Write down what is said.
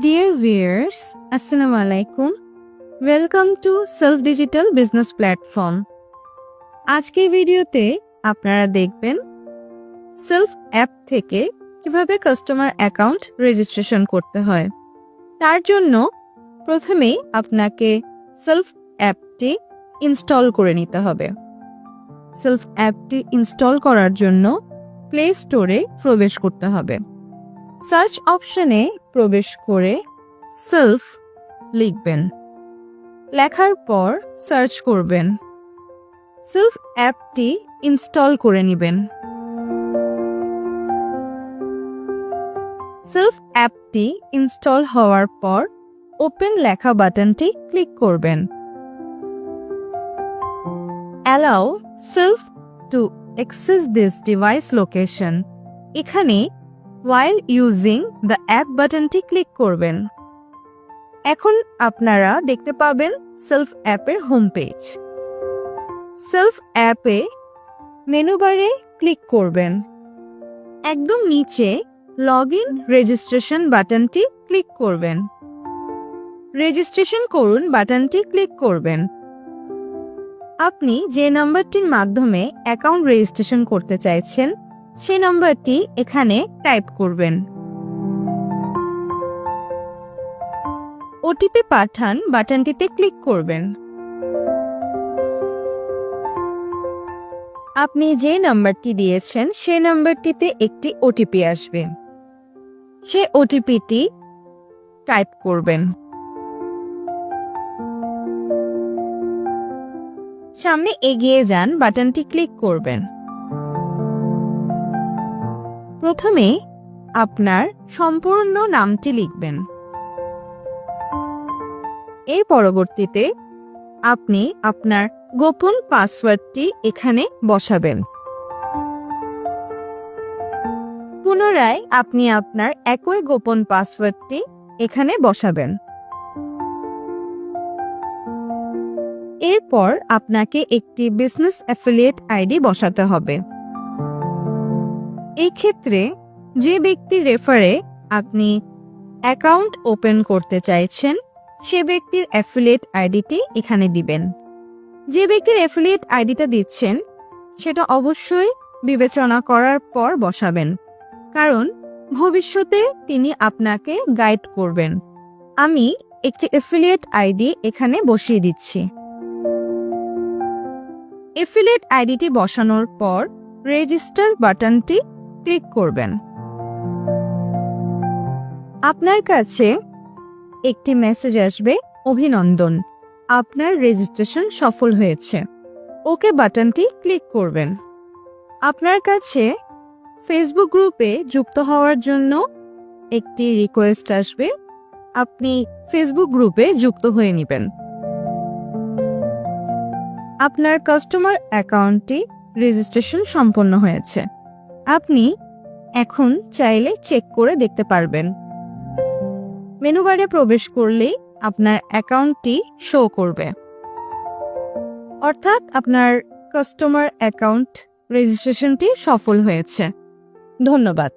Dear viewers, Assalamu alaikum. Welcome to Self Digital Business Platform. আজকের ভিডিওতে আপনারা দেখবেন সেলফ অ্যাপ থেকে কিভাবে কাস্টমার অ্যাকাউন্ট রেজিস্ট্রেশন করতে হয়। তার জন্য প্রথমেই আপনাকে সেলফ অ্যাপটি ইনস্টল করে নিতে হবে। সেলফ অ্যাপটি ইনস্টল করার জন্য প্লে স্টোরে প্রবেশ করতে হবে। সার্চ অপশনে প্রবেশ করে সেলফ লিখবেন। লেখার পর সার্চ করবেন। সেলফ অ্যাপটি ইনস্টল করে নেবেন। সেলফ অ্যাপটি ইনস্টল হওয়ার পর ওপেন লেখা বাটনটি ক্লিক করবেন। Allow self to access this device location. এখানে while using the app বাটনটি ক্লিক করবেন। এখন আপনারা দেখতে পাবেন সেলফ অ্যাপের হোম পেজ। সেলফ অ্যাপে মেনু বারে ক্লিক করবেন। একদম নিচে লগ ইন রেজিস্ট্রেশন বাটনটি ক্লিক করবেন। রেজিস্ট্রেশন করুন বাটনটি ক্লিক করবেন। আপনি যে নাম্বারটির মাধ্যমে অ্যাকাউন্ট রেজিস্ট্রেশন করতে চাইছেন সেই নাম্বারটি এখানে টাইপ করবেন। ওটিপি পাঠান বাটনটিতে ক্লিক করবেন। আপনি যে নাম্বারটি দিয়েছেন সেই নাম্বারটিতে একটি ওটিপি আসবে। সেই ওটিপিটি টাইপ করবেন। সামনে এগিয়ে যান বাটনটি ক্লিক করবেন। প্রথমে আপনার সম্পূর্ণ নামটি লিখবেন। এর পরবর্তীতে আপনি আপনার গোপন পাসওয়ার্ডটি এখানে বসাবেন। পুনরায় আপনি আপনার একই গোপন পাসওয়ার্ডটি এখানে বসাবেন। এরপর আপনাকে একটি বিজনেস অ্যাফিলিয়েট আইডি বসাতে হবে। এই ক্ষেত্রে যে ব্যক্তির রেফারে আপনি অ্যাকাউন্ট ওপেন করতে চাইছেন সে ব্যক্তির অ্যাফিলিয়েট আইডিটি এখানে দিবেন। যে ব্যক্তির অ্যাফিলিয়েট আইডিটা দিচ্ছেন সেটা অবশ্যই বিবেচনা করার পর বসাবেন, কারণ ভবিষ্যতে তিনি আপনাকে গাইড করবেন। আমি একটি অ্যাফিলিয়েট আইডি এখানে বসিয়ে দিচ্ছি। অ্যাফিলিয়েট আইডিটি বসানোর পর রেজিস্টার বাটনটি ক্লিক করবেন। আপনার কাছে একটি মেসেজ আসবে, অভিনন্দন, আপনার রেজিস্ট্রেশন সফল হয়েছে। ওকে বাটনটি ক্লিক করবেন। আপনার কাছে ফেসবুক গ্রুপে যুক্ত হওয়ার জন্য একটি রিকোয়েস্ট আসবে। আপনি ফেসবুক গ্রুপে যুক্ত হয়ে নেবেন। আপনার কাস্টমার অ্যাকাউন্টটি রেজিস্ট্রেশন সম্পন্ন হয়েছে। আপনি এখন চাইলে চেক করে দেখতে পারবেন। মেনু বারে প্রবেশ করলেই আপনার অ্যাকাউন্টটি শো করবে, অর্থাৎ আপনার কাস্টমার অ্যাকাউন্ট রেজিস্ট্রেশনটি সফল হয়েছে। ধন্যবাদ।